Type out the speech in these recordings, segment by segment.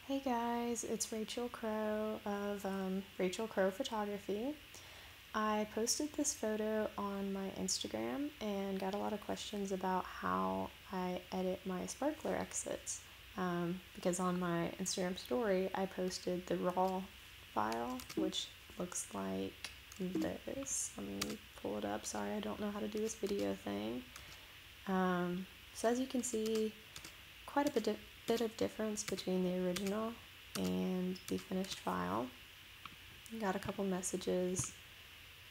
Hey guys, it's Rachel Crow of Rachel Crow Photography. I posted this photo on my Instagram and got a lot of questions about how I edit my sparkler exits. Because on my Instagram story, I posted the raw file, which looks like this. Let me pull it up. Sorry, I don't know how to do this video thing. So as you can see, quite a bit of difference between the original and the finished file. Got a couple messages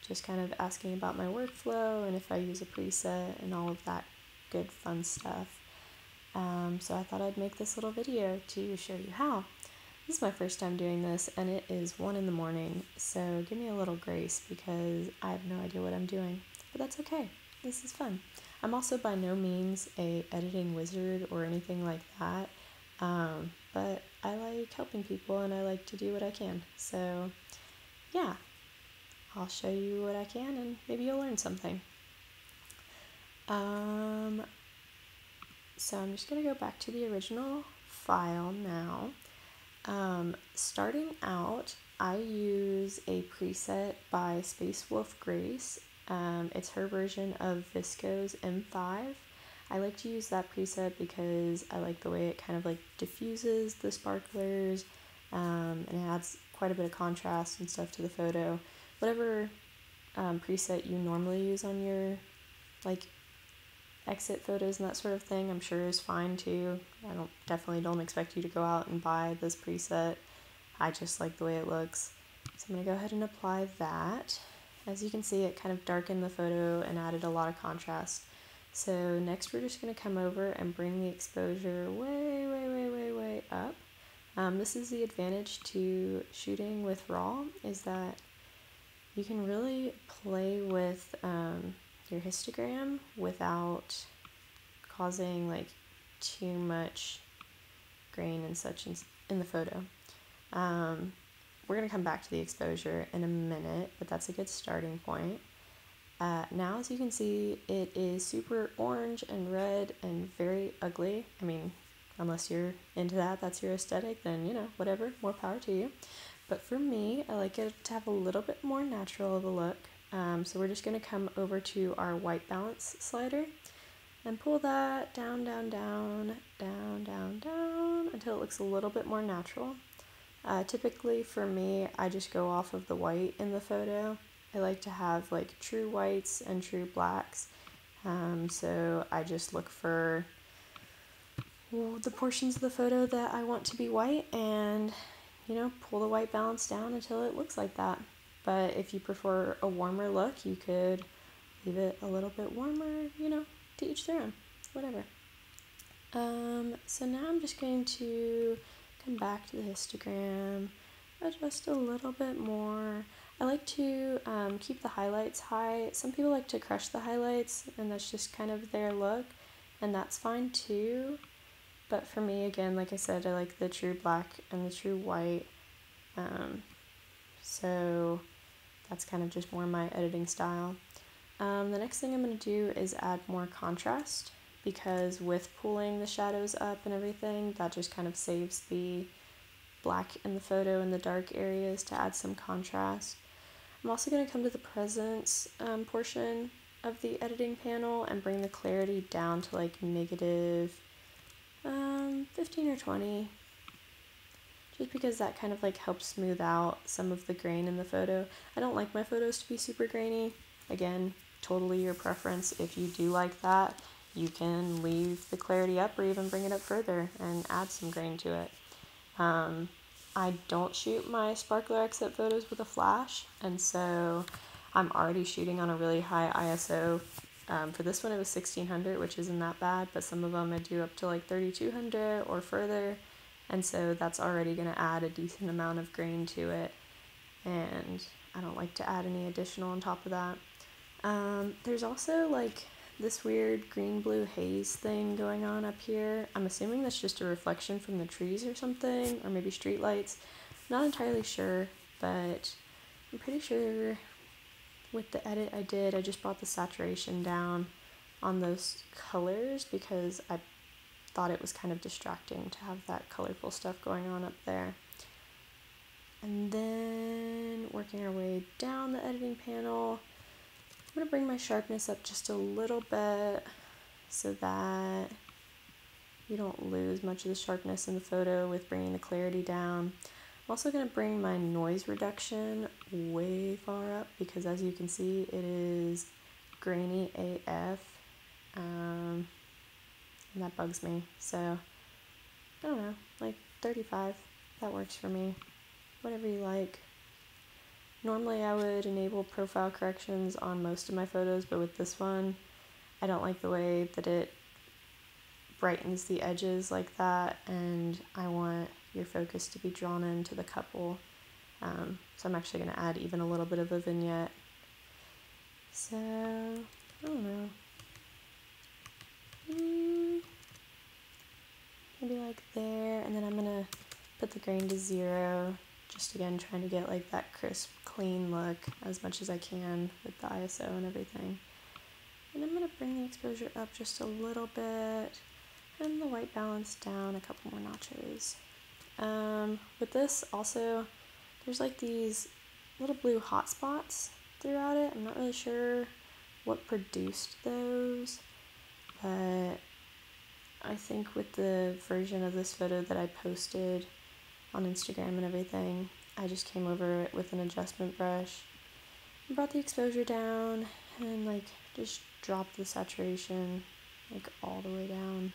just kind of asking about my workflow and if I use a preset and all of that good fun stuff. So I thought I'd make this little video to show you how. This is my first time doing this and it is 1 in the morning, so give me a little grace because I have no idea what I'm doing, but that's okay. This is fun. I'm also by no means a editing wizard or anything like that, but I like helping people and I like to do what I can. So yeah, I'll show you what I can and maybe you'll learn something. So I'm just going to go back to the original file now. Starting out, I use a preset by Space Wolf Grace. It's her version of Visco's M5. I like to use that preset because I like the way it kind of like diffuses the sparklers, and it adds quite a bit of contrast and stuff to the photo. Whatever preset you normally use on your like exit photos and that sort of thing, I'm sure is fine too. I definitely don't expect you to go out and buy this preset. I just like the way it looks. So I'm going to go ahead and apply that. As you can see, it kind of darkened the photo and added a lot of contrast. So next we're just going to come over and bring the exposure way up. This is the advantage to shooting with RAW, is that you can really play with your histogram without causing like too much grain and such in the photo. We're going to come back to the exposure in a minute, but that's a good starting point. Now, as you can see, it is super orange and red and very ugly. I mean, unless you're into that, that's your aesthetic, then, you know, whatever, more power to you. But for me, I like it to have a little bit more natural of a look. So we're just going to come over to our white balance slider and pull that down until it looks a little bit more natural. Typically for me, I just go off of the white in the photo. I like to have like true whites and true blacks. So I just look for the portions of the photo that I want to be white and, you know, pull the white balance down until it looks like that. But if you prefer a warmer look, you could leave it a little bit warmer, you know, to each their own, whatever. So now I'm just going to come back to the histogram, adjust a little bit more. I like to keep the highlights high. Some people like to crush the highlights, and that's just kind of their look, and that's fine too. But for me, again, like I said, I like the true black and the true white. So that's kind of just more my editing style. The next thing I'm going to do is add more contrast, because with pulling the shadows up and everything, that just kind of saves the black in the photo in the dark areas to add some contrast. I'm also going to come to the presence portion of the editing panel and bring the clarity down to like negative 15 or 20, just because that kind of like helps smooth out some of the grain in the photo. I don't like my photos to be super grainy. Again, totally your preference. If you do like that, you can leave the clarity up or even bring it up further and add some grain to it. I don't shoot my sparkler exit photos with a flash, and so I'm already shooting on a really high ISO. For this one it was 1600, which isn't that bad, but some of them I do up to like 3200 or further, and so that's already going to add a decent amount of grain to it, and I don't like to add any additional on top of that. There's also like this weird green-blue haze thing going on up here. I'm assuming that's just a reflection from the trees or something, or maybe street lights. Not entirely sure, but I'm pretty sure with the edit I did, I just brought the saturation down on those colors because I thought it was kind of distracting to have that colorful stuff going on up there. And then working our way down the editing panel, I'm going to bring my sharpness up just a little bit so that you don't lose much of the sharpness in the photo with bringing the clarity down. I'm also going to bring my noise reduction way far up because, as you can see, it is grainy AF, and that bugs me. So, I don't know, like 35, that works for me. Whatever you like. Normally I would enable profile corrections on most of my photos, but with this one, I don't like the way that it brightens the edges like that, and I want your focus to be drawn into the couple. So I'm actually going to add even a little bit of a vignette. So, I don't know. Maybe like there, and then I'm going to put the grain to 0. Just again, trying to get like that crisp, clean look as much as I can with the ISO and everything. And I'm going to bring the exposure up just a little bit, and the white balance down a couple more notches. With this also, there's like these little blue hot spots throughout it. I'm not really sure what produced those, but I think with the version of this photo that I posted on Instagram and everything, I just came over it with an adjustment brush and brought the exposure down and like just dropped the saturation like all the way down,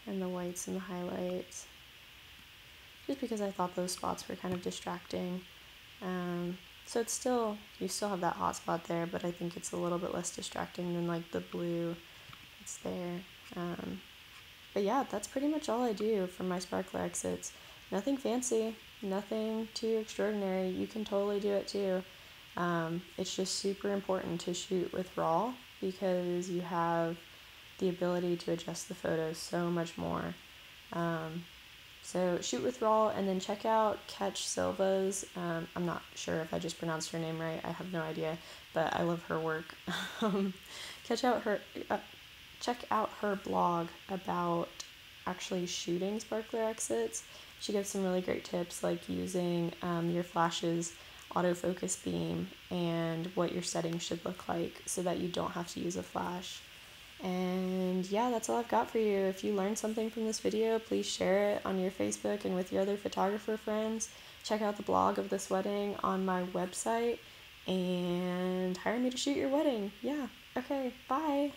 and the whites and the highlights, just because I thought those spots were kind of distracting. So it's still, you still have that hot spot there, but I think it's a little bit less distracting than like the blue that's there. But yeah, that's pretty much all I do for my sparkler exits. Nothing fancy, nothing too extraordinary. You can totally do it too. It's just super important to shoot with RAW because you have the ability to adjust the photos so much more. So shoot with RAW, and then check out Catch Silva's, I'm not sure if I just pronounced her name right, I have no idea, but I love her work. Check out her blog about actually shooting sparkler exits. She gives some really great tips, like using your flash's autofocus beam and what your settings should look like so that you don't have to use a flash. And yeah, that's all I've got for you. If you learned something from this video, please share it on your Facebook and with your other photographer friends. Check out the blog of this wedding on my website and hire me to shoot your wedding. Yeah, okay, bye.